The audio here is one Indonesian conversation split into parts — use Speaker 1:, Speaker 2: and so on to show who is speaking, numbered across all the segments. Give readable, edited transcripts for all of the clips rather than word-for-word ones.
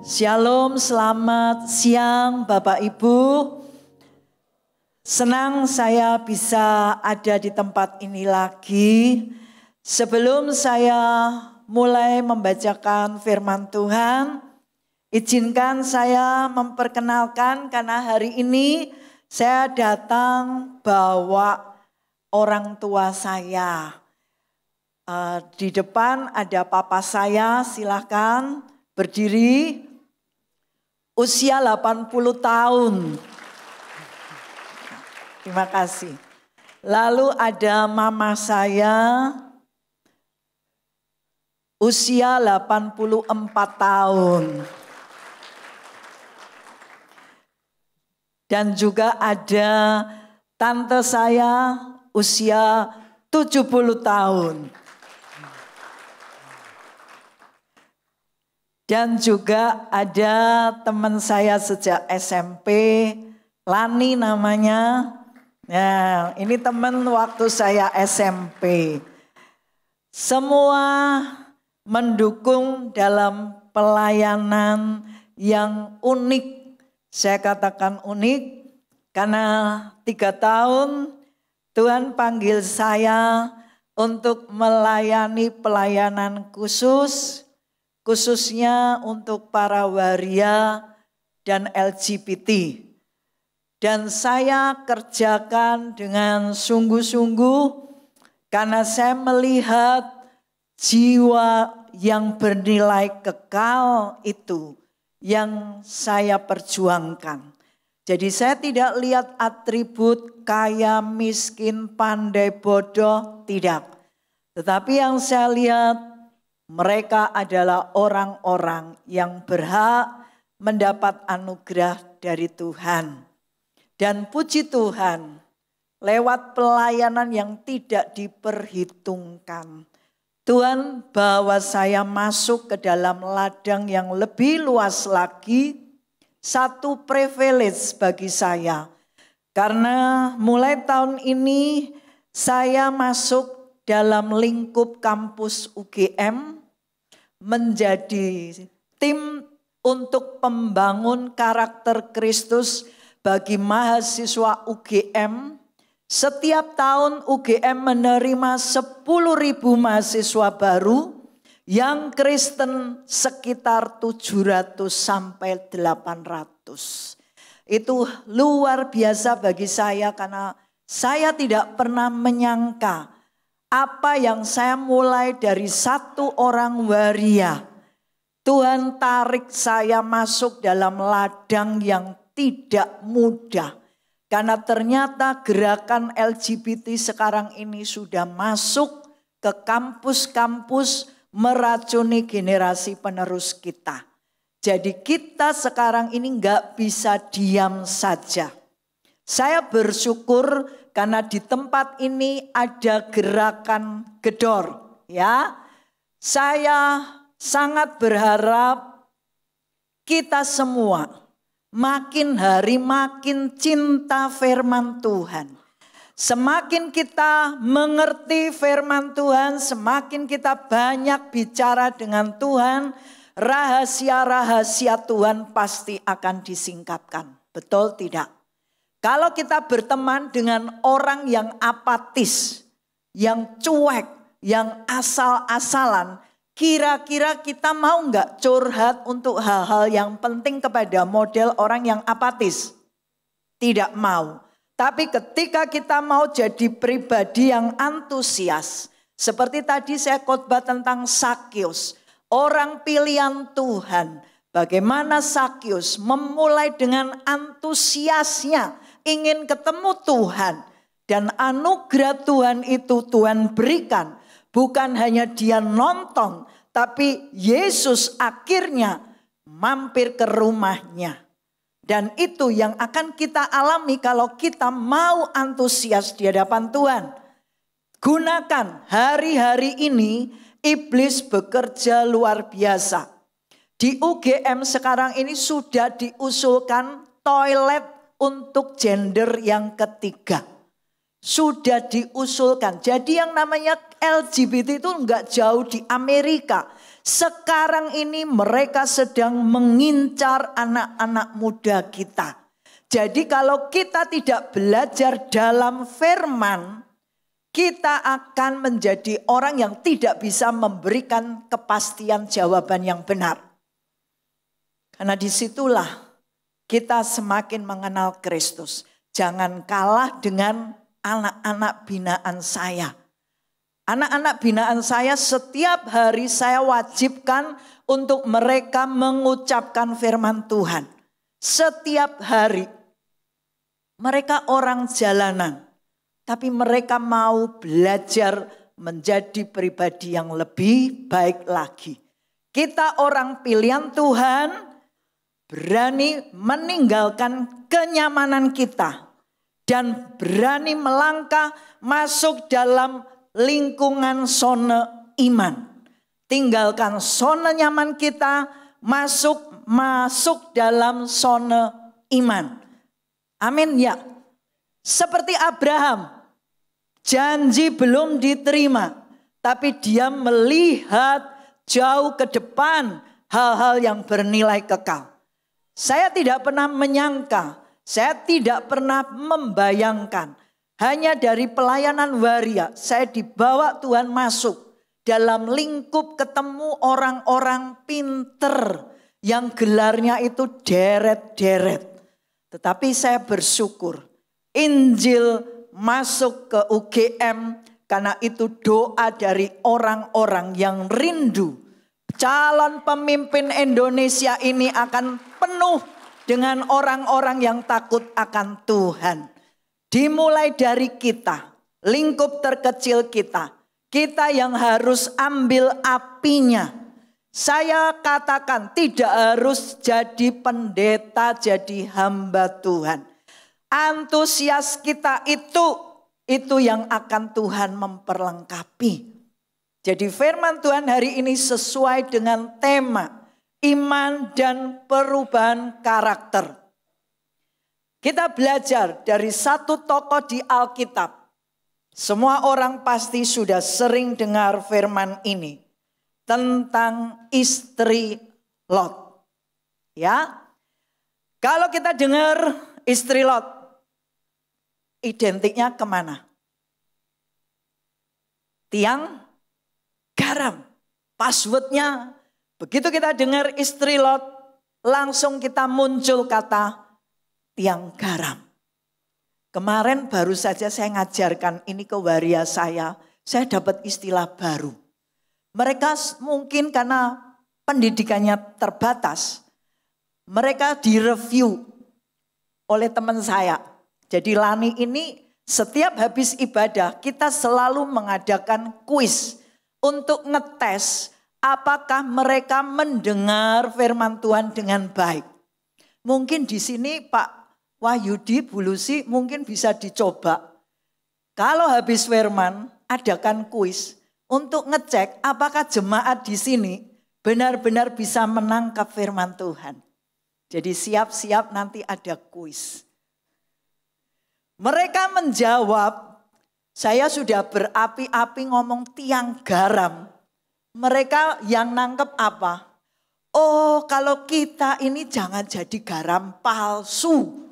Speaker 1: Shalom, selamat siang Bapak Ibu. Senang saya bisa ada di tempat ini lagi. Sebelum saya mulai membacakan firman Tuhan, izinkan saya memperkenalkan karena hari ini saya datang bawa orang tua saya. Di depan ada papa saya, silakan berdiri. Usia 80 tahun. Terima kasih. Lalu ada mama saya, usia 84 tahun. Dan juga ada tante saya, usia 70 tahun. Dan juga ada teman saya sejak SMP, Lani namanya. Nah, ini teman waktu saya SMP. Semua mendukung dalam pelayanan yang unik. Saya katakan unik karena 3 tahun Tuhan panggil saya untuk melayani pelayanan khususnya untuk para waria dan LGBT. Dan saya kerjakan dengan sungguh-sungguh karena saya melihat jiwa yang bernilai kekal itu yang saya perjuangkan. Jadi saya tidak lihat atribut kaya, miskin, pandai, bodoh, tidak. Tetapi yang saya lihat, mereka adalah orang-orang yang berhak mendapat anugerah dari Tuhan. Dan puji Tuhan, lewat pelayanan yang tidak diperhitungkan, Tuhan bawa saya masuk ke dalam ladang yang lebih luas lagi. Satu privilege bagi saya. Karena mulai tahun ini saya masuk dalam lingkup kampus UGM menjadi tim untuk pembangun karakter Kristus bagi mahasiswa UGM. Setiap tahun UGM menerima 10.000 mahasiswa baru yang Kristen sekitar 700 sampai 800. Itu luar biasa bagi saya karena saya tidak pernah menyangka apa yang saya mulai dari satu orang waria, Tuhan tarik saya masuk dalam ladang yang tidak mudah. Karena ternyata gerakan LGBT sekarang ini sudah masuk ke kampus-kampus meracuni generasi penerus kita. Jadi kita sekarang ini nggak bisa diam saja. Saya bersyukur karena di tempat ini ada gerakan gedor, ya. Saya sangat berharap kita semua makin hari makin cinta firman Tuhan. Semakin kita mengerti firman Tuhan, semakin kita banyak bicara dengan Tuhan, rahasia-rahasia Tuhan pasti akan disingkapkan. Betul tidak? Kalau kita berteman dengan orang yang apatis, yang cuek, yang asal-asalan, kira-kira kita mau nggak curhat untuk hal-hal yang penting kepada model orang yang apatis? Tidak mau. Tapi ketika kita mau jadi pribadi yang antusias, seperti tadi saya khotbah tentang Sakyus, orang pilihan Tuhan. Bagaimana Sakyus memulai dengan antusiasnya, ingin ketemu Tuhan. Dan anugerah Tuhan itu Tuhan berikan. Bukan hanya dia nonton, tapi Yesus akhirnya mampir ke rumahnya. Dan itu yang akan kita alami kalau kita mau antusias di hadapan Tuhan. Gunakan hari-hari ini, iblis bekerja luar biasa. Di UGM sekarang ini sudah diusulkan toilet untuk gender yang ketiga. Sudah diusulkan. Jadi yang namanya LGBT itu enggak jauh di Amerika. Sekarang ini mereka sedang mengincar anak-anak muda kita. Jadi kalau kita tidak belajar dalam firman, kita akan menjadi orang yang tidak bisa memberikan kepastian jawaban yang benar. Karena disitulah kita semakin mengenal Kristus. Jangan kalah dengan anak-anak binaan saya. Anak-anak binaan saya setiap hari saya wajibkan untuk mereka mengucapkan firman Tuhan. Setiap hari. Mereka orang jalanan. Tapi mereka mau belajar menjadi pribadi yang lebih baik lagi. Kita orang pilihan Tuhan berani meninggalkan kenyamanan kita. Dan berani melangkah masuk dalam lingkungan zona iman. Tinggalkan zona nyaman kita, masuk dalam zona iman. Amin ya. Seperti Abraham, janji belum diterima, tapi dia melihat jauh ke depan hal-hal yang bernilai kekal. Saya tidak pernah menyangka, saya tidak pernah membayangkan, hanya dari pelayanan waria, saya dibawa Tuhan masuk dalam lingkup ketemu orang-orang pinter yang gelarnya itu deret-deret. Tetapi saya bersyukur, Injil masuk ke UGM karena itu doa dari orang-orang yang rindu. Calon pemimpin Indonesia ini akan penuh dengan orang-orang yang takut akan Tuhan. Dimulai dari kita, lingkup terkecil kita. Kita yang harus ambil apinya. Saya katakan tidak harus jadi pendeta, jadi hamba Tuhan. Antusias kita itu yang akan Tuhan memperlengkapi. Jadi firman Tuhan hari ini sesuai dengan tema iman dan perubahan karakter. Kita belajar dari satu tokoh di Alkitab. Semua orang pasti sudah sering dengar firman ini. Tentang istri Lot. Ya. Kalau kita dengar istri Lot, identiknya kemana? Tiang garam. Passwordnya, begitu kita dengar istri Lot, langsung kita muncul kata tiang garam. Kemarin baru saja saya ngajarkan ini ke waria saya dapat istilah baru. Mereka mungkin karena pendidikannya terbatas, mereka direview oleh teman saya. Jadi Lani ini setiap habis ibadah kita selalu mengadakan kuis untuk ngetes apakah mereka mendengar firman Tuhan dengan baik. Mungkin di sini Pak Wahyudi, Bu Lucy mungkin bisa dicoba. Kalau habis firman adakan kuis untuk ngecek apakah jemaat di sini benar-benar bisa menangkap firman Tuhan. Jadi siap-siap nanti ada kuis. Mereka menjawab, saya sudah berapi-api ngomong tiang garam. Mereka yang nangkep apa? Oh, kalau kita ini jangan jadi garam palsu.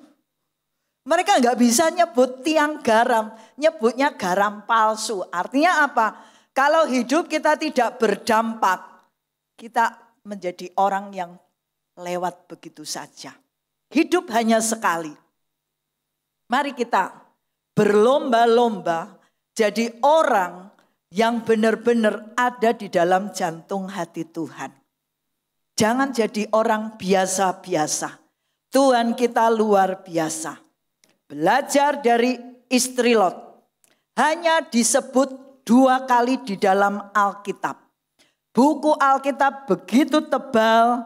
Speaker 1: Mereka nggak bisa nyebut tiang garam, nyebutnya garam palsu. Artinya apa? Kalau hidup kita tidak berdampak, kita menjadi orang yang lewat begitu saja. Hidup hanya sekali. Mari kita berlomba-lomba jadi orang yang benar-benar ada di dalam jantung hati Tuhan. Jangan jadi orang biasa-biasa. Tuhan kita luar biasa. Belajar dari istri Lot. Hanya disebut 2 kali di dalam Alkitab. Buku Alkitab begitu tebal,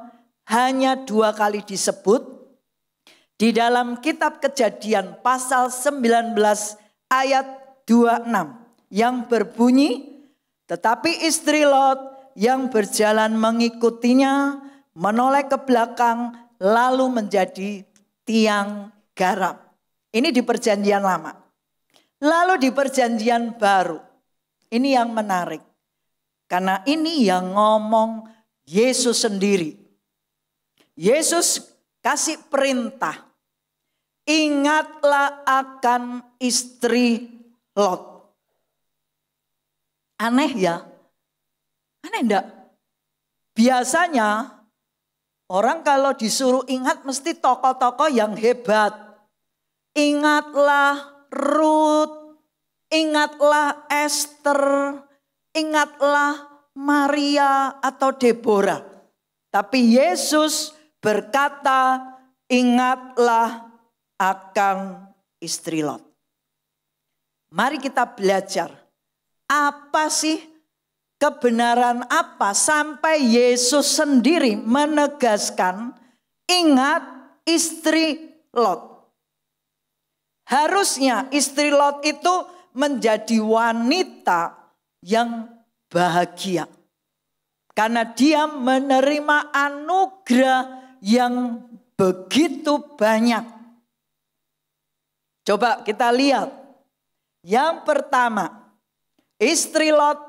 Speaker 1: hanya 2 kali disebut. Di dalam kitab Kejadian pasal 19 ayat 26 yang berbunyi, tetapi istri Lot yang berjalan mengikutinya menoleh ke belakang lalu menjadi tiang garam. Ini di perjanjian lama. Lalu di perjanjian baru. Ini yang menarik. Karena ini yang ngomong Yesus sendiri. Yesus kasih perintah. Ingatlah akan istri Lot. Aneh ya? Aneh enggak? Biasanya orang kalau disuruh ingat mesti tokoh-tokoh yang hebat. Ingatlah Ruth, ingatlah Esther, ingatlah Maria atau Deborah. Tapi Yesus berkata, ingatlah akan istri Lot. Mari kita belajar. Apa sih kebenaran apa sampai Yesus sendiri menegaskan ingat istri Lot. Harusnya istri Lot itu menjadi wanita yang bahagia. Karena dia menerima anugerah yang begitu banyak. Coba kita lihat. Yang pertama, istri Lot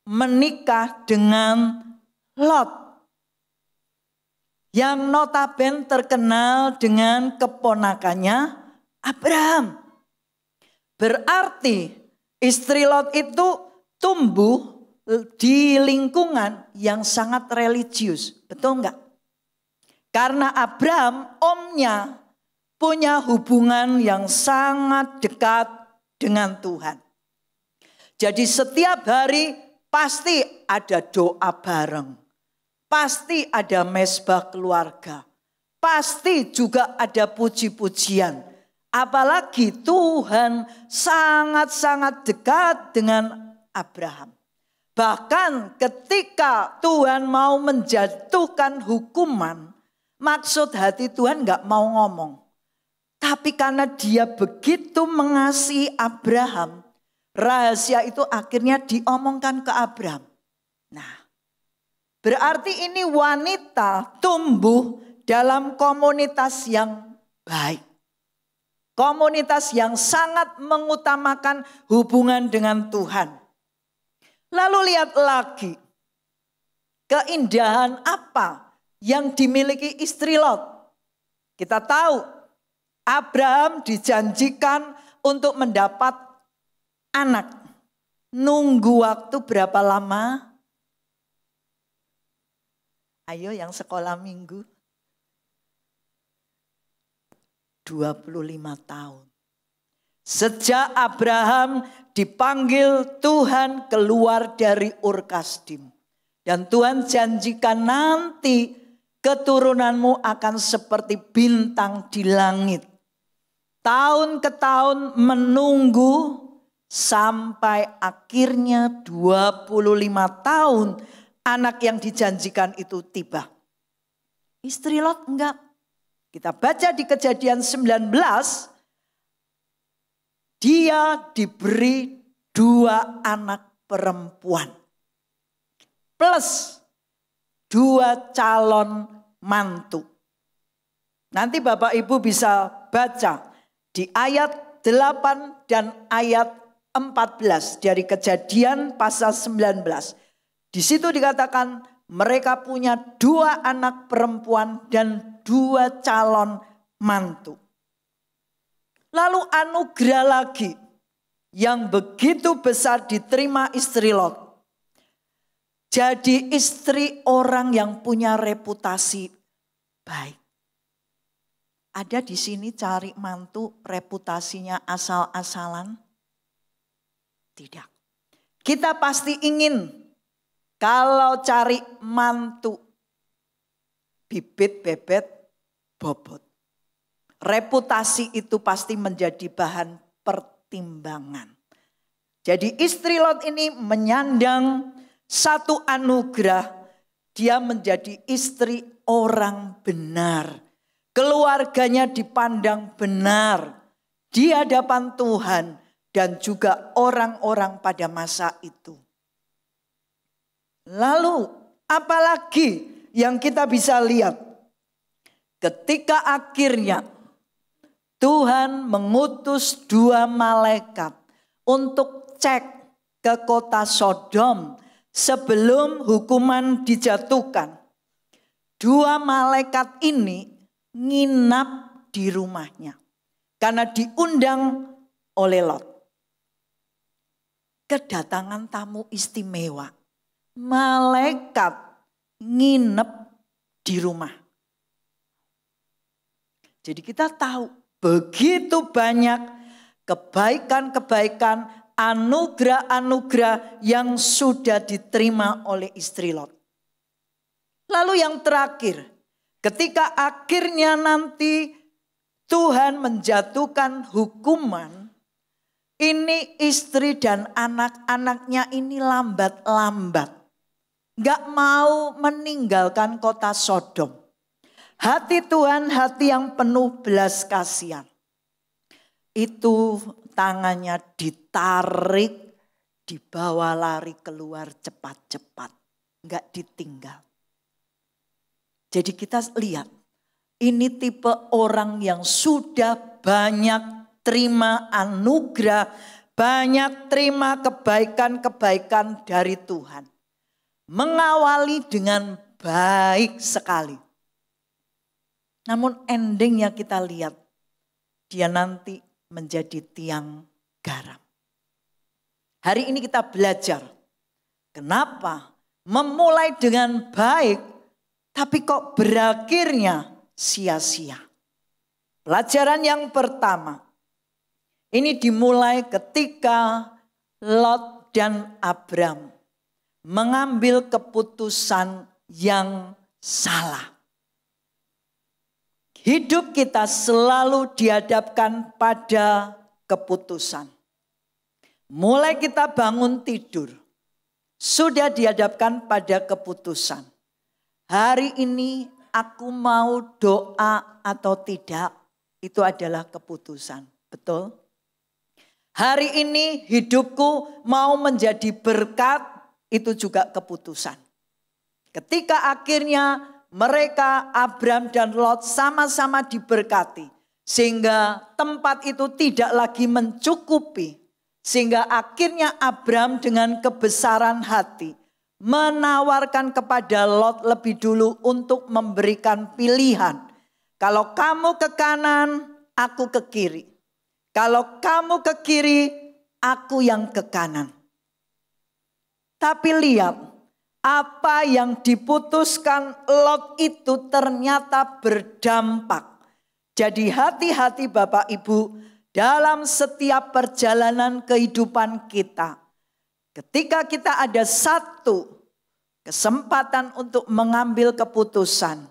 Speaker 1: menikah dengan Lot. Yang notabene terkenal dengan keponakannya Abraham. Berarti istri Lot itu tumbuh di lingkungan yang sangat religius. Betul enggak? Karena Abraham omnya punya hubungan yang sangat dekat dengan Tuhan. Jadi setiap hari pasti ada doa bareng. Pasti ada mezbah keluarga. Pasti juga ada puji-pujian. Apalagi Tuhan sangat-sangat dekat dengan Abraham. Bahkan ketika Tuhan mau menjatuhkan hukuman, maksud hati Tuhan gak mau ngomong. Tapi karena dia begitu mengasihi Abraham, rahasia itu akhirnya diomongkan ke Abraham. Nah, berarti ini wanita tumbuh dalam komunitas yang baik. Komunitas yang sangat mengutamakan hubungan dengan Tuhan. Lalu lihat lagi. Keindahan apa yang dimiliki istri Lot? Kita tahu Abraham dijanjikan untuk mendapat anak. Nunggu waktu berapa lama? Ayo yang sekolah minggu. 25 tahun. Sejak Abraham dipanggil Tuhan keluar dari Ur Kasdim. Dan Tuhan janjikan nanti keturunanmu akan seperti bintang di langit. Tahun ke tahun menunggu sampai akhirnya 25 tahun anak yang dijanjikan itu tiba. Istri Lot enggak. Kita baca di Kejadian 19, dia diberi 2 anak perempuan. Plus 2 calon mantu. Nanti Bapak Ibu bisa baca di ayat 8 dan ayat 14 dari Kejadian pasal 19. Di situ dikatakan mereka punya 2 anak perempuan dan 2 calon mantu. Lalu anugerah lagi yang begitu besar diterima istri Lot. Jadi istri orang yang punya reputasi baik. Ada di sini cari mantu reputasinya asal-asalan? Tidak. Kita pasti ingin kalau cari mantu bibit bebet bobot. Reputasi itu pasti menjadi bahan pertimbangan. Jadi istri Lot ini menyandang satu anugerah. Dia menjadi istri orang benar. Keluarganya dipandang benar di hadapan Tuhan dan juga orang-orang pada masa itu. Lalu apalagi yang kita bisa lihat? Ketika akhirnya Tuhan mengutus 2 malaikat untuk cek ke kota Sodom sebelum hukuman dijatuhkan. Dua malaikat ini nginap di rumahnya karena diundang oleh Lot. Kedatangan tamu istimewa. Malaikat nginep di rumah. Jadi kita tahu begitu banyak kebaikan-kebaikan, anugerah-anugerah yang sudah diterima oleh istri Lot. Lalu yang terakhir, ketika akhirnya nanti Tuhan menjatuhkan hukuman, ini istri dan anak-anaknya ini lambat-lambat. Gak mau meninggalkan kota Sodom. Hati Tuhan hati yang penuh belas kasihan. Itu tangannya ditarik, dibawa lari keluar cepat-cepat. Gak ditinggal. Jadi kita lihat, ini tipe orang yang sudah banyak terima anugerah, banyak terima kebaikan-kebaikan dari Tuhan. Mengawali dengan baik sekali. Namun endingnya kita lihat, dia nanti menjadi tiang garam. Hari ini kita belajar, kenapa memulai dengan baik, tapi kok berakhirnya sia-sia. Pelajaran yang pertama, ini dimulai ketika Lot dan Abram mengambil keputusan yang salah. Hidup kita selalu dihadapkan pada keputusan. Mulai kita bangun tidur, sudah dihadapkan pada keputusan. Hari ini aku mau doa atau tidak, itu adalah keputusan. Betul? Hari ini hidupku mau menjadi berkat, itu juga keputusan. Ketika akhirnya mereka, Abram dan Lot sama-sama diberkati. Sehingga tempat itu tidak lagi mencukupi. Sehingga akhirnya Abram dengan kebesaran hati menawarkan kepada Lot lebih dulu untuk memberikan pilihan. Kalau kamu ke kanan, aku ke kiri. Kalau kamu ke kiri, aku yang ke kanan. Tapi lihat, apa yang diputuskan Lot itu ternyata berdampak. Jadi hati-hati Bapak Ibu dalam setiap perjalanan kehidupan kita. Ketika kita ada satu kesempatan untuk mengambil keputusan,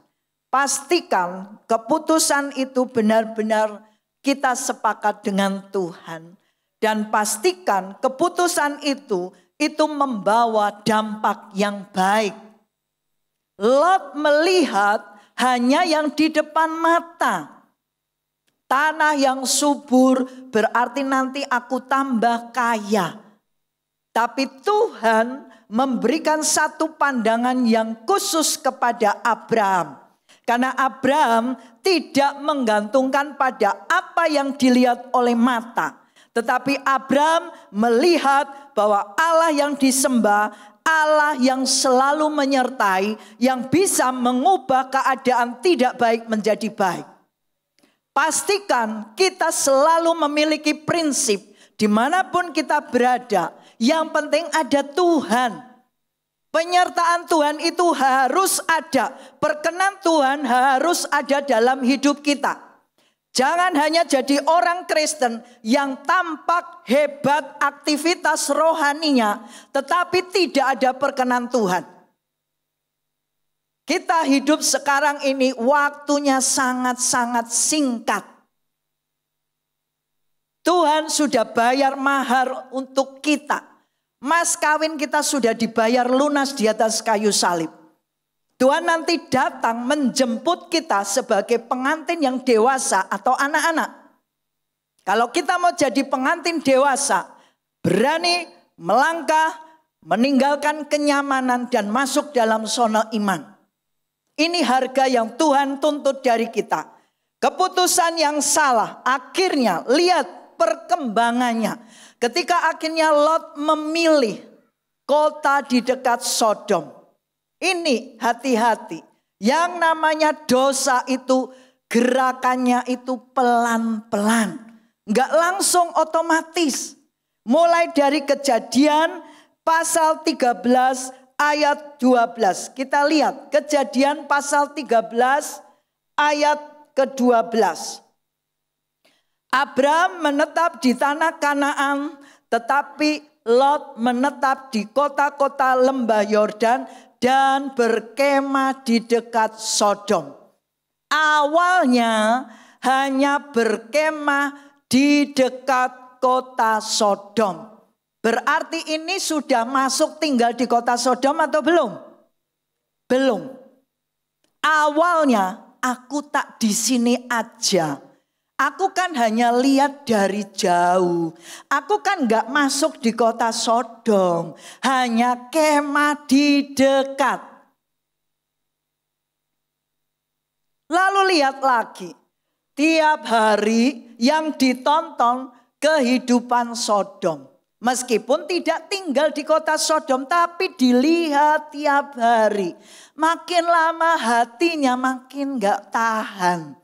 Speaker 1: pastikan keputusan itu benar-benar kita sepakat dengan Tuhan. Dan pastikan keputusan itu membawa dampak yang baik. Lot melihat hanya yang di depan mata. Tanah yang subur berarti nanti aku tambah kaya. Tapi Tuhan memberikan satu pandangan yang khusus kepada Abraham. Karena Abraham tidak menggantungkan pada apa yang dilihat oleh mata. Tetapi Abraham melihat bahwa Allah yang disembah, Allah yang selalu menyertai, yang bisa mengubah keadaan tidak baik menjadi baik. Pastikan kita selalu memiliki prinsip dimanapun kita berada. Yang penting ada Tuhan. Penyertaan Tuhan itu harus ada. Perkenan Tuhan harus ada dalam hidup kita. Jangan hanya jadi orang Kristen yang tampak hebat aktivitas rohaninya, tetapi tidak ada perkenan Tuhan. Kita hidup sekarang ini waktunya sangat-sangat singkat. Tuhan sudah bayar mahar untuk kita. Mas kawin kita sudah dibayar lunas di atas kayu salib. Tuhan nanti datang menjemput kita sebagai pengantin yang dewasa atau anak-anak. Kalau kita mau jadi pengantin dewasa, berani melangkah, meninggalkan kenyamanan dan masuk dalam zona iman. Ini harga yang Tuhan tuntut dari kita. Keputusan yang salah, akhirnya lihat perkembangannya. Ketika akhirnya Lot memilih kota di dekat Sodom. Ini hati-hati. Yang namanya dosa itu gerakannya itu pelan-pelan. Enggak langsung otomatis. Mulai dari Kejadian pasal 13 ayat 12. Kita lihat Kejadian pasal 13 ayat ke-12. Abram menetap di tanah Kanaan, tetapi Lot menetap di kota-kota lembah Yordan dan berkemah di dekat Sodom. Awalnya hanya berkemah di dekat kota Sodom. Berarti ini sudah masuk tinggal di kota Sodom atau belum? Belum. Awalnya aku tak di sini aja. Aku kan hanya lihat dari jauh. Aku kan gak masuk di kota Sodom. Hanya kemah di dekat. Lalu lihat lagi. Tiap hari yang ditonton kehidupan Sodom. Meskipun tidak tinggal di kota Sodom, tapi dilihat tiap hari. Makin lama hatinya makin gak tahan.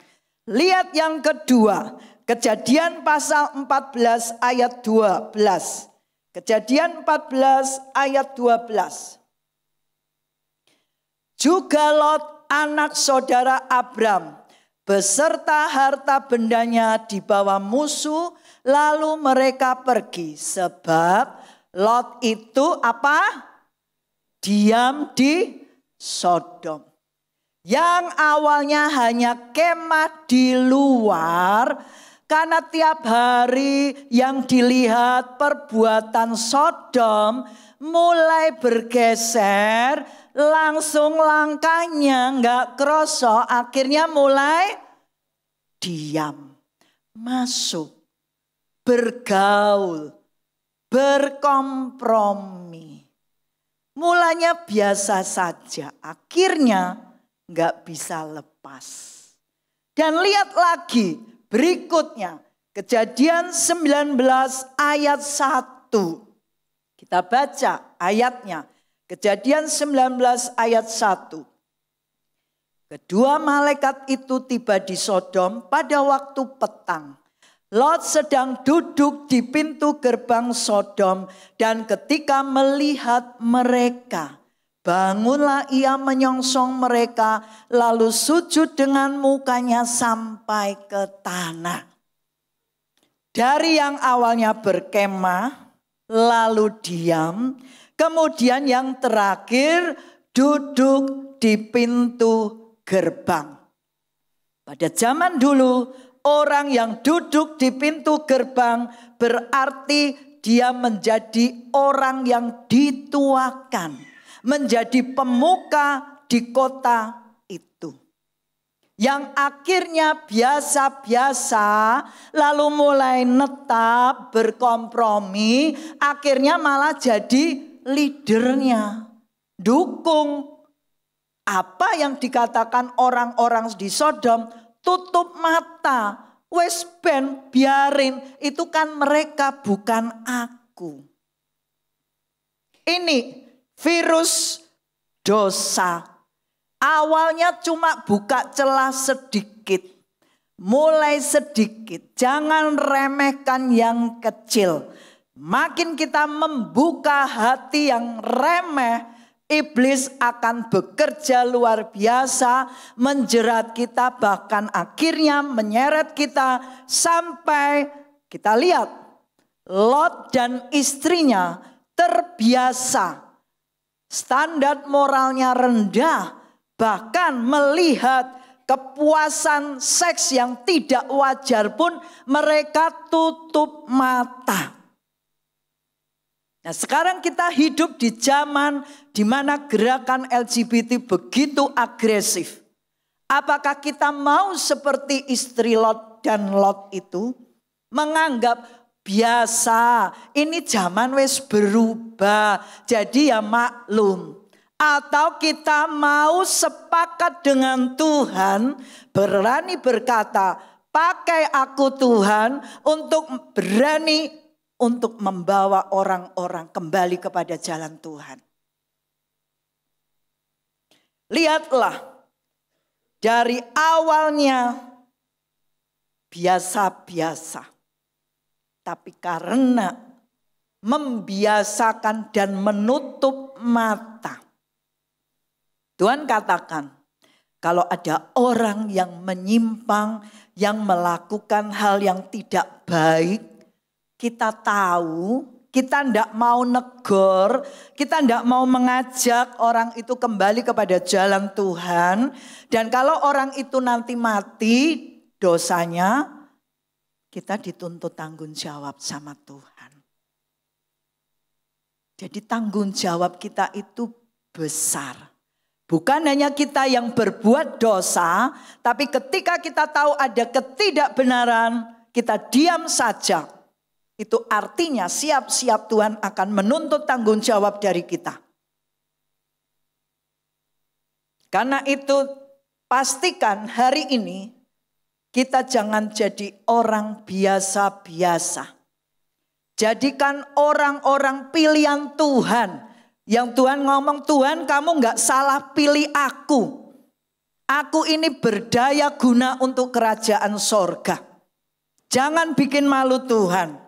Speaker 1: Lihat yang kedua, Kejadian pasal 14 ayat 12. Kejadian 14 ayat 12. Juga Lot anak saudara Abram beserta harta bendanya dibawa musuh, lalu mereka pergi. Sebab Lot itu apa? Diam di Sodom. Yang awalnya hanya kemah di luar, karena tiap hari yang dilihat perbuatan Sodom mulai bergeser, langsung langkahnya nggak kroso, akhirnya mulai diam, masuk, bergaul, berkompromi. Mulanya biasa saja, akhirnya nggak bisa lepas. Dan lihat lagi berikutnya. Kejadian 19 ayat 1. Kita baca ayatnya. Kejadian 19 ayat 1. Kedua malaikat itu tiba di Sodom pada waktu petang. Lot sedang duduk di pintu gerbang Sodom. Dan ketika melihat mereka, bangunlah ia menyongsong mereka, lalu sujud dengan mukanya sampai ke tanah. Dari yang awalnya berkemah, lalu diam, kemudian yang terakhir duduk di pintu gerbang. Pada zaman dulu, orang yang duduk di pintu gerbang berarti dia menjadi orang yang dituakan. Menjadi pemuka di kota itu. Yang akhirnya biasa-biasa, lalu mulai netap, berkompromi, akhirnya malah jadi leadernya. Dukung apa yang dikatakan orang-orang di Sodom, tutup mata, wes ben biarin, itu kan mereka bukan aku. Ini virus dosa. Awalnya cuma buka celah sedikit. Mulai sedikit. Jangan remehkan yang kecil. Makin kita membuka hati yang remeh, iblis akan bekerja luar biasa. Menjerat kita, bahkan akhirnya menyeret kita. Sampai kita lihat Lot dan istrinya terbiasa. Standar moralnya rendah, bahkan melihat kepuasan seks yang tidak wajar pun mereka tutup mata. Nah, sekarang kita hidup di zaman di mana gerakan LGBT begitu agresif. Apakah kita mau seperti istri Lot dan Lot itu? Menganggap biasa, ini zaman wes berubah, jadi ya maklum. Atau kita mau sepakat dengan Tuhan, berani berkata, pakai aku Tuhan untuk berani untuk membawa orang-orang kembali kepada jalan Tuhan. Lihatlah, dari awalnya biasa-biasa, tapi karena membiasakan dan menutup mata, Tuhan katakan, kalau ada orang yang menyimpang, yang melakukan hal yang tidak baik, kita tahu, kita tidak mau negor, kita tidak mau mengajak orang itu kembali kepada jalan Tuhan. Dan kalau orang itu nanti mati dosanya, kita dituntut tanggung jawab sama Tuhan. Jadi tanggung jawab kita itu besar. Bukan hanya kita yang berbuat dosa, tapi ketika kita tahu ada ketidakbenaran, kita diam saja. Itu artinya siap-siap Tuhan akan menuntut tanggung jawab dari kita. Karena itu pastikan hari ini kita jangan jadi orang biasa-biasa. Jadikan orang-orang pilihan Tuhan. Yang Tuhan ngomong, Tuhan kamu gak salah pilih aku. Aku ini berdaya guna untuk kerajaan sorga. Jangan bikin malu Tuhan.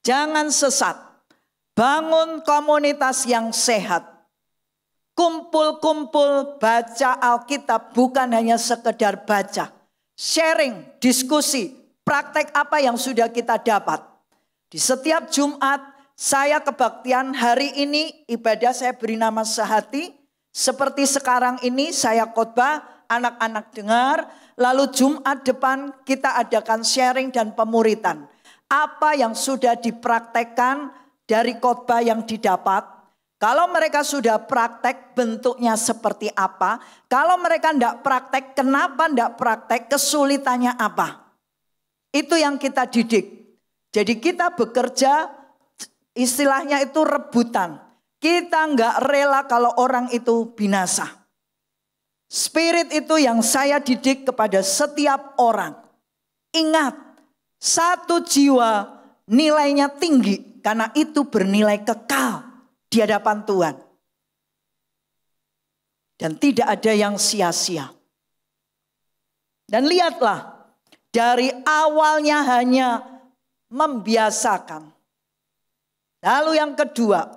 Speaker 1: Jangan sesat. Bangun komunitas yang sehat. Kumpul-kumpul baca Alkitab bukan hanya sekedar baca. Sharing, diskusi, praktek apa yang sudah kita dapat. Di setiap Jumat, saya kebaktian hari ini ibadah saya beri nama sehati. Seperti sekarang ini saya khotbah, anak-anak dengar. Lalu Jumat depan kita adakan sharing dan pemuritan. Apa yang sudah dipraktekkan dari khotbah yang didapat. Kalau mereka sudah praktek bentuknya seperti apa. Kalau mereka tidak praktek, kenapa tidak praktek, kesulitannya apa. Itu yang kita didik. Jadi kita bekerja, istilahnya itu rebutan. Kita nggak rela kalau orang itu binasa. Spirit itu yang saya didik kepada setiap orang. Ingat, satu jiwa nilainya tinggi karena itu bernilai kekal di hadapan Tuhan. Dan tidak ada yang sia-sia. Dan lihatlah, dari awalnya hanya membiasakan. Lalu yang kedua,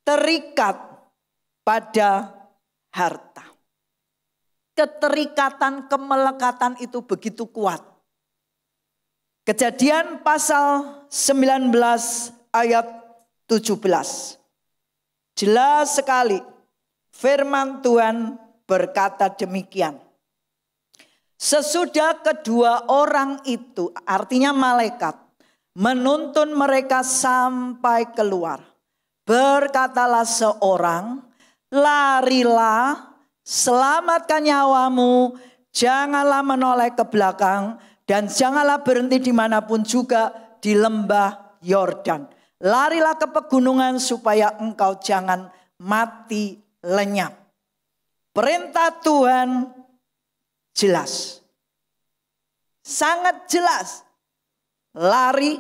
Speaker 1: terikat pada harta. Keterikatan, kemelekatan itu begitu kuat. Kejadian pasal 19 ayat 17. Jelas sekali firman Tuhan berkata demikian. Sesudah kedua orang itu, artinya malaikat, menuntun mereka sampai keluar. Berkatalah seorang, larilah, selamatkan nyawamu, janganlah menoleh ke belakang, dan janganlah berhenti dimanapun juga di lembah Yordan. Larilah ke pegunungan supaya engkau jangan mati lenyap. Perintah Tuhan jelas. Sangat jelas. Lari,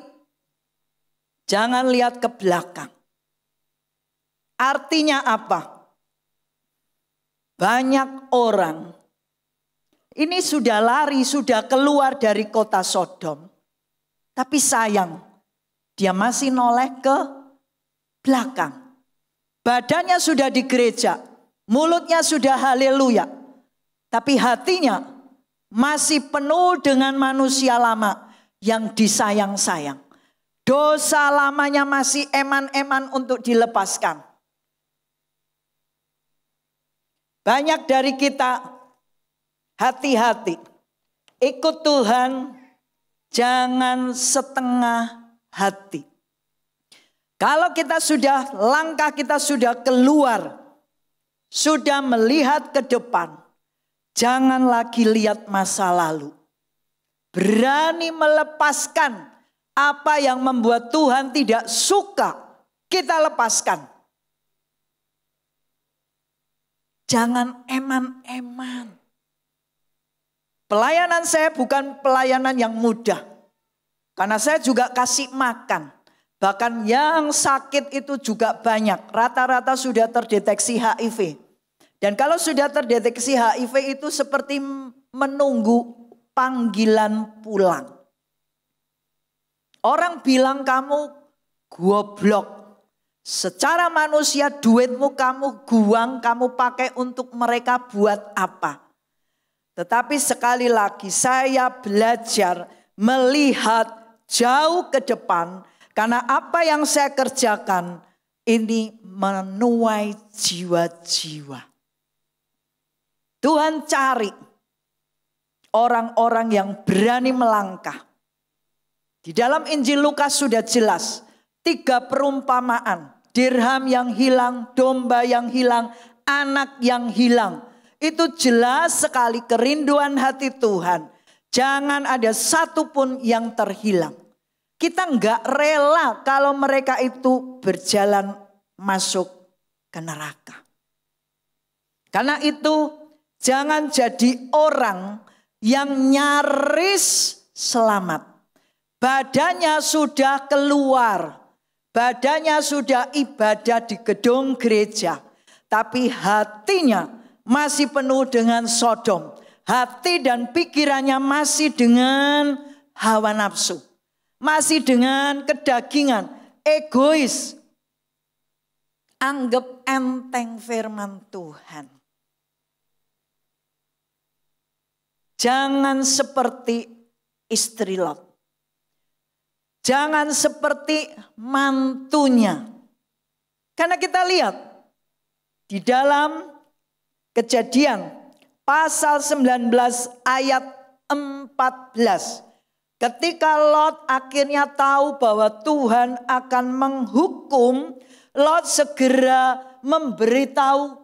Speaker 1: jangan lihat ke belakang. Artinya apa? Banyak orang ini sudah lari, sudah keluar dari kota Sodom. Tapi sayang, dia masih noleh ke belakang. Badannya sudah di gereja, mulutnya sudah haleluya. Tapi hatinya masih penuh dengan manusia lama yang disayang-sayang. Dosa lamanya masih eman-eman untuk dilepaskan. Banyak dari kita hati-hati. Ikut Tuhan, jangan setengah hati. Kalau kita sudah langkah, kita sudah keluar, sudah melihat ke depan, jangan lagi lihat masa lalu. Berani melepaskan apa yang membuat Tuhan tidak suka, kita lepaskan. Jangan eman-eman. Pelayanan saya bukan pelayanan yang mudah. Karena saya juga kasih makan. Bahkan yang sakit itu juga banyak. Rata-rata sudah terdeteksi HIV. Dan kalau sudah terdeteksi HIV itu seperti menunggu panggilan pulang. Orang bilang kamu goblok. Secara manusia duitmu kamu buang, kamu pakai untuk mereka buat apa? Tetapi sekali lagi saya belajar melihat jauh ke depan. Karena apa yang saya kerjakan ini menuai jiwa-jiwa. Tuhan cari orang-orang yang berani melangkah. Di dalam Injil Lukas sudah jelas. 3 perumpamaan. Dirham yang hilang, domba yang hilang, anak yang hilang. Itu jelas sekali kerinduan hati Tuhan. Jangan ada satupun yang terhilang. Kita enggak rela kalau mereka itu berjalan masuk ke neraka. Karena itu jangan jadi orang yang nyaris selamat. Badannya sudah keluar. Badannya sudah ibadah di gedung gereja. Tapi hatinya masih penuh dengan Sodom. Hati dan pikirannya masih dengan hawa nafsu. Masih dengan kedagingan, egois. Anggap enteng firman Tuhan. Jangan seperti istri Lot. Jangan seperti mantunya. Karena kita lihat di dalam Kejadian pasal 19 ayat 14. Ketika Lot akhirnya tahu bahwa Tuhan akan menghukum, Lot segera memberitahu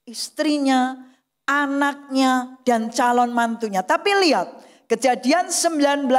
Speaker 1: istrinya, anaknya, dan calon mantunya. Tapi lihat, Kejadian 19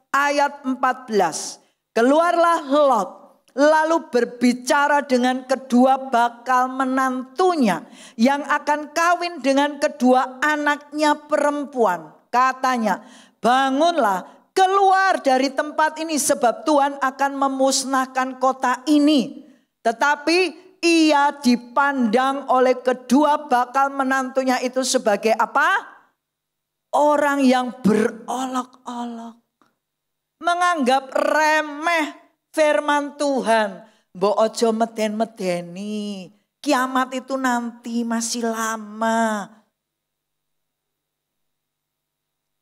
Speaker 1: ayat 14. Keluarlah Lot, lalu berbicara dengan kedua bakal menantunya yang akan kawin dengan kedua anaknya perempuan. Katanya, bangunlah, keluar dari tempat ini sebab Tuhan akan memusnahkan kota ini. Tetapi ia dipandang oleh kedua bakal menantunya itu sebagai apa? Orang yang berolok-olok. Menganggap remeh firman Tuhan. Mbok ojo meden-medeni. Kiamat itu nanti masih lama.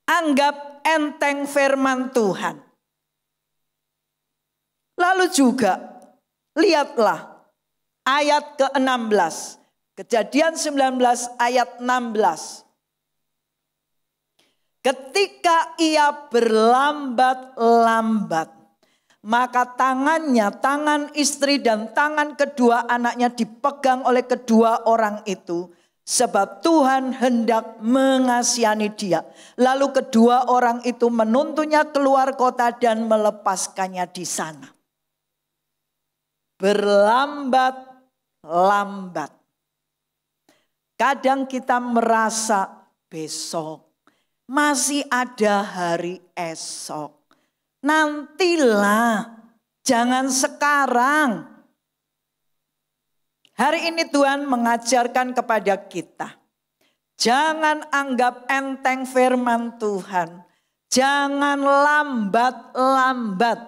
Speaker 1: Anggap enteng firman Tuhan. Lalu juga lihatlah ayat ke-16. Kejadian 19 ayat 16. Ketika ia berlambat-lambat, maka tangannya, tangan istri dan tangan kedua anaknya dipegang oleh kedua orang itu. Sebab Tuhan hendak mengasihani dia. Lalu kedua orang itu menuntunnya keluar kota dan melepaskannya di sana. Berlambat-lambat. Kadang kita merasa besok. Masih ada hari esok. Nantilah, jangan sekarang. Hari ini Tuhan mengajarkan kepada kita. Jangan anggap enteng firman Tuhan. Jangan lambat-lambat.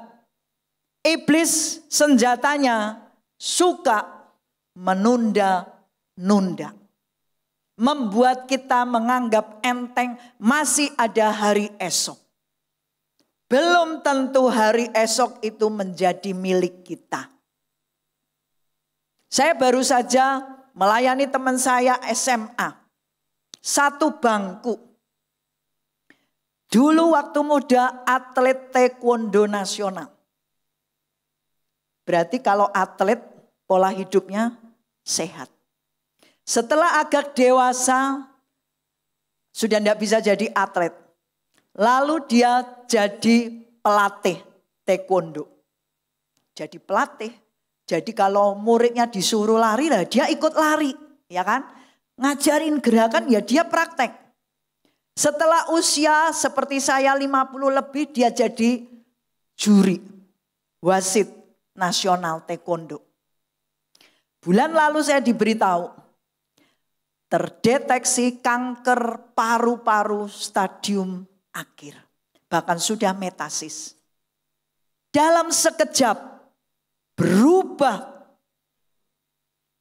Speaker 1: Iblis senjatanya suka menunda-nunda. Membuat kita menganggap enteng masih ada hari esok. Belum tentu hari esok itu menjadi milik kita. Saya baru saja melayani teman saya SMA. Satu bangku. Dulu waktu muda atlet taekwondo nasional. Berarti kalau atlet pola hidupnya sehat. Setelah agak dewasa, sudah tidak bisa jadi atlet. Lalu dia jadi pelatih taekwondo. Jadi pelatih. Jadi kalau muridnya disuruh lari, lah dia ikut lari. Ya kan? Ngajarin gerakan, ya dia praktek. Setelah usia seperti saya 50 lebih, dia jadi juri wasit nasional taekwondo. Bulan lalu saya diberitahu terdeteksi kanker paru-paru stadium akhir. Bahkan sudah metasis. Dalam sekejap berubah.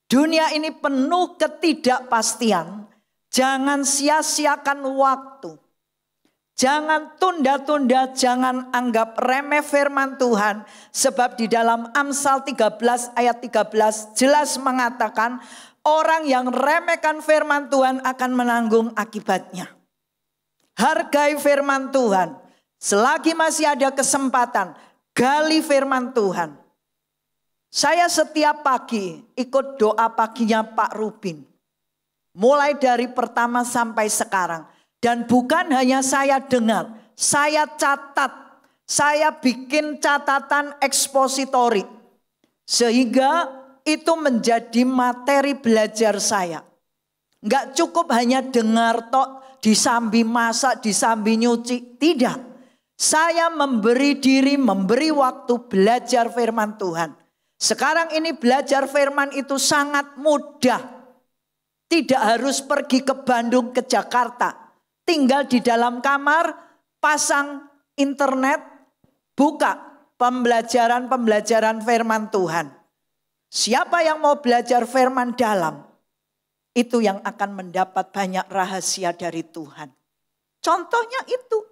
Speaker 1: Dunia ini penuh ketidakpastian. Jangan sia-siakan waktu. Jangan tunda-tunda, jangan anggap remeh firman Tuhan. Sebab di dalam Amsal 13 ayat 13 jelas mengatakan orang yang remehkan firman Tuhan akan menanggung akibatnya. Hargai firman Tuhan. Selagi masih ada kesempatan, gali firman Tuhan. Saya setiap pagi ikut doa paginya Pak Rubin. Mulai dari pertama sampai sekarang. Dan bukan hanya saya dengar, saya catat. Saya bikin catatan ekspositori. Sehingga itu menjadi materi belajar saya. Enggak cukup hanya dengar tok, disambi masak, disambi nyuci. Tidak. Saya memberi diri, memberi waktu belajar firman Tuhan. Sekarang ini belajar firman itu sangat mudah. Tidak harus pergi ke Bandung, ke Jakarta. Tinggal di dalam kamar, pasang internet, buka pembelajaran firman Tuhan. Siapa yang mau belajar firman dalam, itu yang akan mendapat banyak rahasia dari Tuhan. Contohnya itu,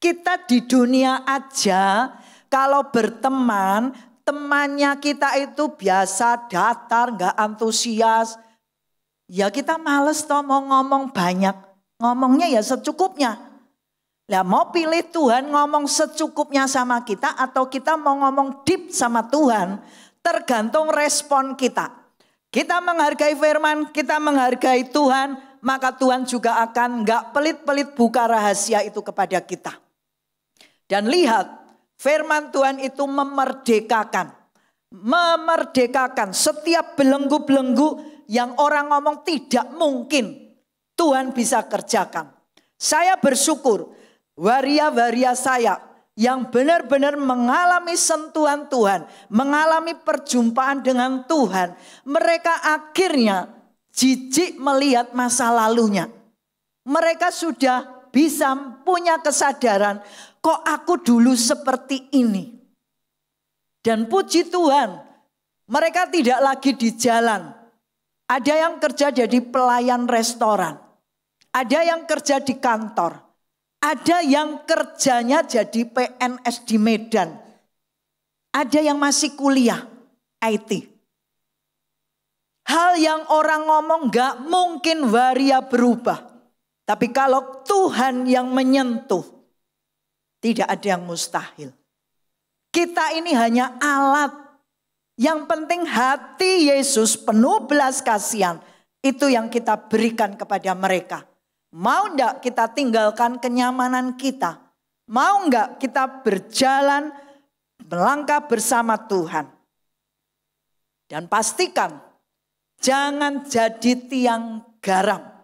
Speaker 1: kita di dunia aja kalau berteman, temannya kita itu biasa, datar, gak antusias. Ya kita males toh mau ngomong banyak. Ngomongnya ya secukupnya. Lah mau pilih Tuhan ngomong secukupnya sama kita atau kita mau ngomong deep sama Tuhan. Tergantung respon kita. Kita menghargai firman, kita menghargai Tuhan. Maka Tuhan juga akan gak pelit-pelit buka rahasia itu kepada kita. Dan lihat. Firman Tuhan itu memerdekakan. Memerdekakan setiap belenggu-belenggu yang orang ngomong tidak mungkin Tuhan bisa kerjakan. Saya bersyukur waria-waria saya yang benar-benar mengalami sentuhan Tuhan. Mengalami perjumpaan dengan Tuhan. Mereka akhirnya jijik melihat masa lalunya. Mereka sudah bisa punya kesadaran. Kok aku dulu seperti ini? Dan puji Tuhan, mereka tidak lagi di jalan. Ada yang kerja jadi pelayan restoran. Ada yang kerja di kantor. Ada yang kerjanya jadi PNS di Medan. Ada yang masih kuliah IT. Hal yang orang ngomong gak mungkin waria berubah. Tapi kalau Tuhan yang menyentuh, tidak ada yang mustahil. Kita ini hanya alat. Yang penting hati Yesus penuh belas kasihan. Itu yang kita berikan kepada mereka. Mau enggak kita tinggalkan kenyamanan kita? Mau enggak kita berjalan melangkah bersama Tuhan? Dan pastikan jangan jadi tiang garam.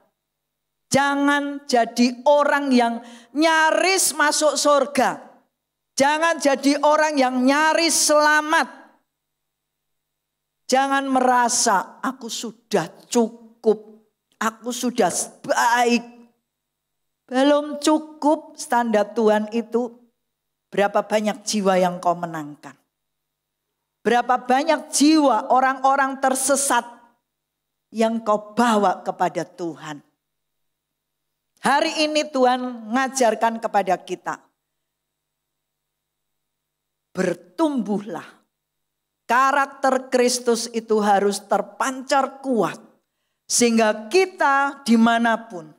Speaker 1: Jangan jadi orang yang nyaris masuk surga. Jangan jadi orang yang nyaris selamat. Jangan merasa aku sudah cukup. Aku sudah baik. Belum cukup standar Tuhan itu. Berapa banyak jiwa yang kau menangkan. Berapa banyak jiwa orang-orang tersesat yang kau bawa kepada Tuhan. Hari ini Tuhan mengajarkan kepada kita. Bertumbuhlah. Karakter Kristus itu harus terpancar kuat. Sehingga kita dimanapun.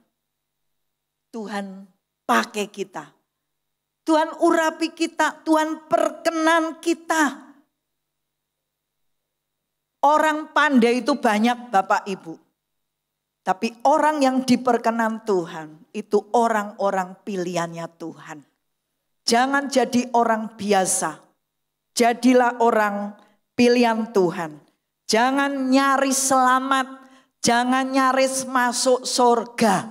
Speaker 1: Tuhan pakai kita. Tuhan urapi kita. Tuhan perkenan kita. Orang pandai itu banyak Bapak Ibu. Tapi orang yang diperkenan Tuhan itu orang-orang pilihannya Tuhan. Jangan jadi orang biasa. Jadilah orang pilihan Tuhan. Jangan nyaris selamat. Jangan nyaris masuk surga.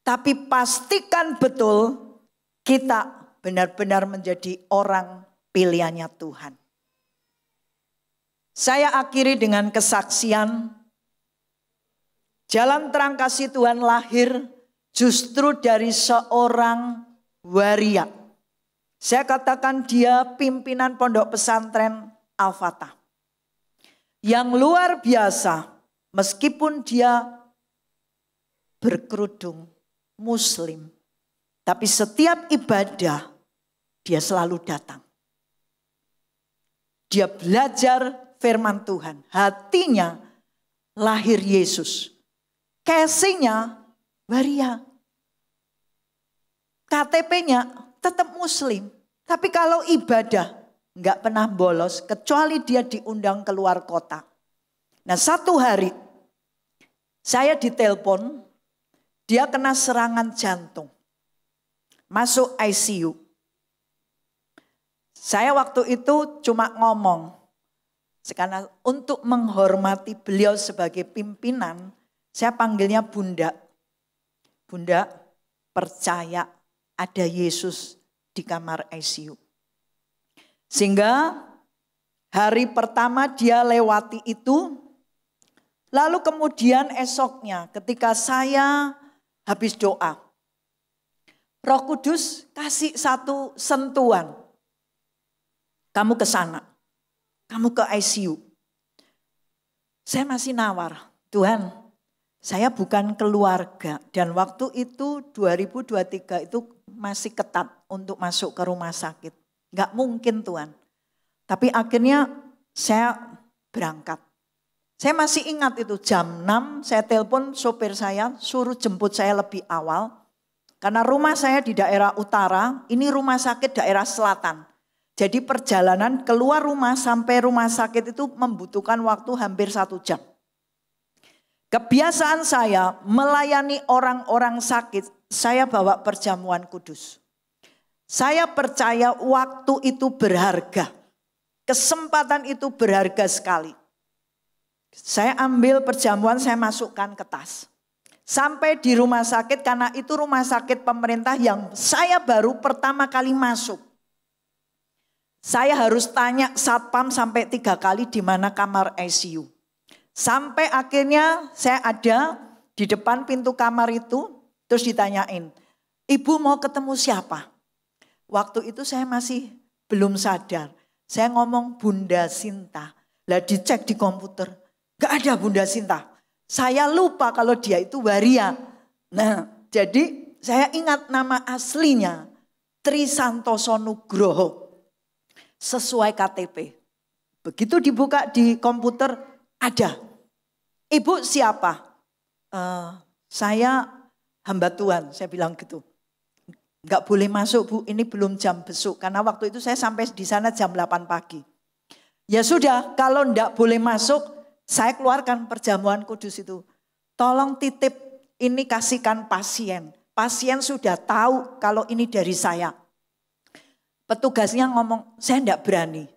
Speaker 1: Tapi pastikan betul kita benar-benar menjadi orang pilihannya Tuhan. Saya akhiri dengan kesaksian. Jalan terang kasih Tuhan lahir justru dari seorang waria. Saya katakan dia pimpinan pondok pesantren Al-Fatah. Yang luar biasa, meskipun dia berkerudung Muslim, tapi setiap ibadah dia selalu datang. Dia belajar firman Tuhan. Hatinya lahir Yesus. Casingnya waria. KTP-nya tetap Muslim. Tapi kalau ibadah enggak pernah bolos kecuali dia diundang keluar kota. Nah, satu hari saya ditelepon, dia kena serangan jantung. Masuk ICU. Saya waktu itu cuma ngomong, karena untuk menghormati beliau sebagai pimpinan, saya panggilnya Bunda. Bunda, percaya ada Yesus di kamar ICU. Sehingga hari pertama dia lewati itu, lalu kemudian esoknya ketika saya habis doa, Roh Kudus kasih satu sentuhan. Kamu ke sana, kamu ke ICU. Saya masih nawar, Tuhan, saya bukan keluarga. Dan waktu itu 2023 itu masih ketat untuk masuk ke rumah sakit. Gak mungkin Tuhan. Tapi akhirnya saya berangkat. Saya masih ingat itu jam 6 saya telepon sopir saya suruh jemput saya lebih awal. Karena rumah saya di daerah utara, ini rumah sakit daerah selatan. Jadi perjalanan keluar rumah sampai rumah sakit itu membutuhkan waktu hampir 1 jam. Kebiasaan saya melayani orang-orang sakit, saya bawa perjamuan kudus. Saya percaya waktu itu berharga. Kesempatan itu berharga sekali. Saya ambil perjamuan, saya masukkan ke tas. Sampai di rumah sakit, karena itu rumah sakit pemerintah yang saya baru pertama kali masuk. Saya harus tanya satpam sampai 3 kali di mana kamar ICU. Sampai akhirnya saya ada di depan pintu kamar itu, terus ditanyain, Ibu mau ketemu siapa? Waktu itu saya masih belum sadar. Saya ngomong Bunda Sinta. Lah dicek di komputer, gak ada Bunda Sinta. Saya lupa kalau dia itu waria. Nah, jadi saya ingat nama aslinya Tri Santoso Nugroho. Sesuai KTP. Begitu dibuka di komputer ada. Ibu siapa? Saya hamba Tuhan, saya bilang gitu. Enggak boleh masuk Bu, ini belum jam besuk. Karena waktu itu saya sampai di sana jam 8 pagi. Ya sudah, kalau enggak boleh masuk, saya keluarkan perjamuan kudus itu. Tolong titip ini kasihkan pasien. Pasien sudah tahu kalau ini dari saya. Petugasnya ngomong, saya enggak berani.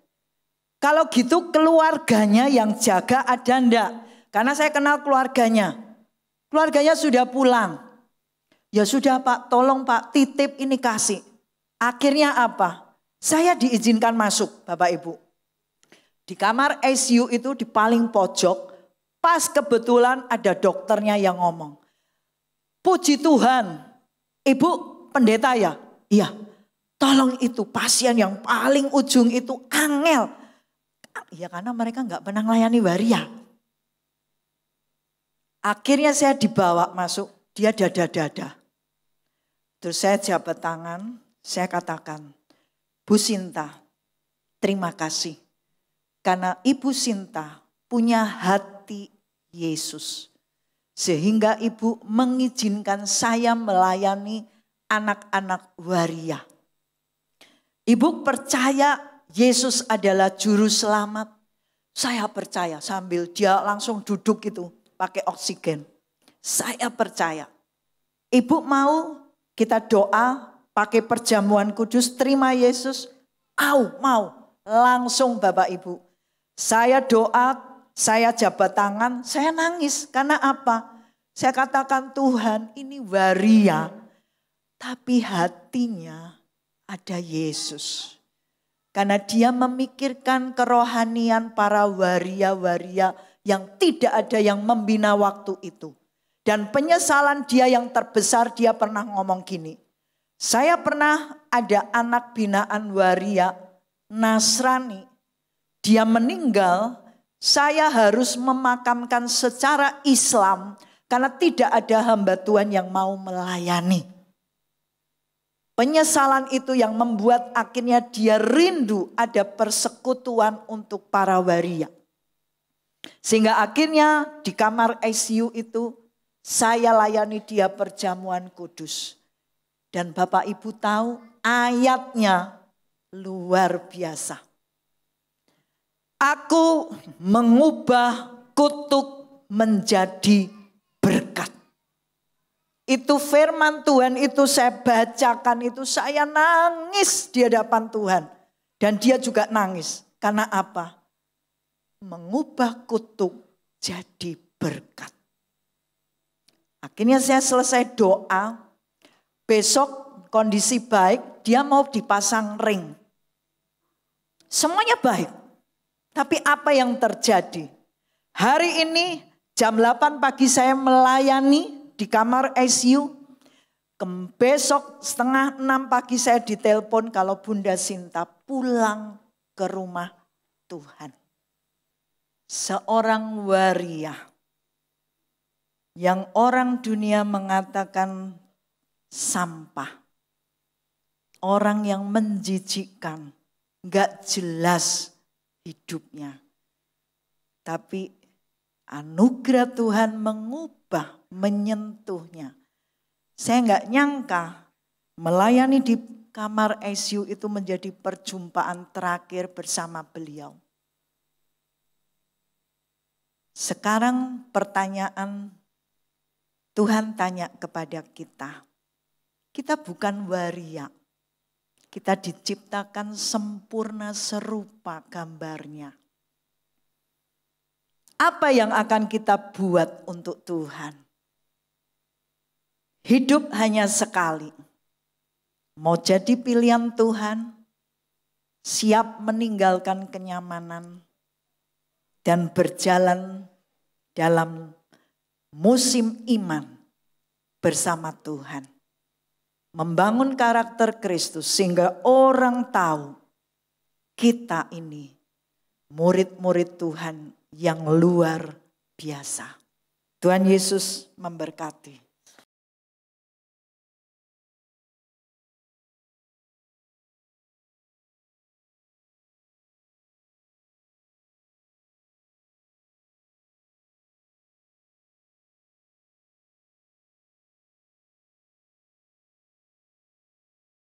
Speaker 1: Kalau gitu keluarganya yang jaga ada enggak? Karena saya kenal keluarganya. Keluarganya sudah pulang. Ya sudah Pak, tolong Pak, titip ini kasih. Akhirnya apa? Saya diizinkan masuk Bapak Ibu. Di kamar ICU itu di paling pojok, pas kebetulan ada dokternya yang ngomong. Puji Tuhan, Ibu pendeta ya? Iya. Tolong itu pasien yang paling ujung itu angel. Ya karena mereka gak pernah melayani waria. Akhirnya saya dibawa masuk, dia dada-dada. Terus saya jabat tangan, saya katakan, Bu Sinta, terima kasih. Karena Ibu Sinta punya hati Yesus. Sehingga Ibu mengizinkan saya melayani anak-anak waria. Ibu percaya Yesus adalah juru selamat. Saya percaya sambil dia langsung duduk itu pakai oksigen. Saya percaya. Ibu mau kita doa pakai perjamuan kudus terima Yesus? Mau. Langsung Bapak Ibu. Saya doa, saya jabat tangan, saya nangis. Karena apa? Saya katakan Tuhan ini waria. Tapi hatinya ada Yesus. Karena dia memikirkan kerohanian para waria-waria yang tidak ada yang membina waktu itu. Dan penyesalan dia yang terbesar, dia pernah ngomong gini. Saya pernah ada anak binaan waria Nasrani. Dia meninggal, saya harus memakamkan secara Islam karena tidak ada hamba Tuhan yang mau melayani. Penyesalan itu yang membuat akhirnya dia rindu ada persekutuan untuk para waria. Sehingga akhirnya di kamar ICU itu saya layani dia perjamuan kudus. Dan Bapak Ibu tahu ayatnya luar biasa. Aku mengubah kutuk menjadi berkat. Itu firman Tuhan itu saya bacakan itu saya nangis di hadapan Tuhan. Dan dia juga nangis. Karena apa? Mengubah kutuk jadi berkat. Akhirnya saya selesai doa. Besok kondisi baik, dia mau dipasang ring. Semuanya baik. Tapi apa yang terjadi? Hari ini jam 8 pagi saya melayani di kamar ICU. Besok setengah 6 pagi saya ditelepon kalau Bunda Sinta pulang ke rumah Tuhan. Seorang waria yang orang dunia mengatakan sampah. Orang yang menjijikkan, gak jelas hidupnya. Tapi anugerah Tuhan mengubah, menyentuhnya. Saya gak nyangka melayani di kamar ICU itu menjadi perjumpaan terakhir bersama beliau. Sekarang pertanyaan Tuhan tanya kepada kita. Kita bukan waria. Kita diciptakan sempurna serupa gambarnya. Apa yang akan kita buat untuk Tuhan? Hidup hanya sekali. Mau jadi pilihan Tuhan, siap meninggalkan kenyamanan dan berjalan dalam musim iman bersama Tuhan. Membangun karakter Kristus sehingga orang tahu kita ini murid-murid Tuhan yang luar biasa. Tuhan Yesus memberkati.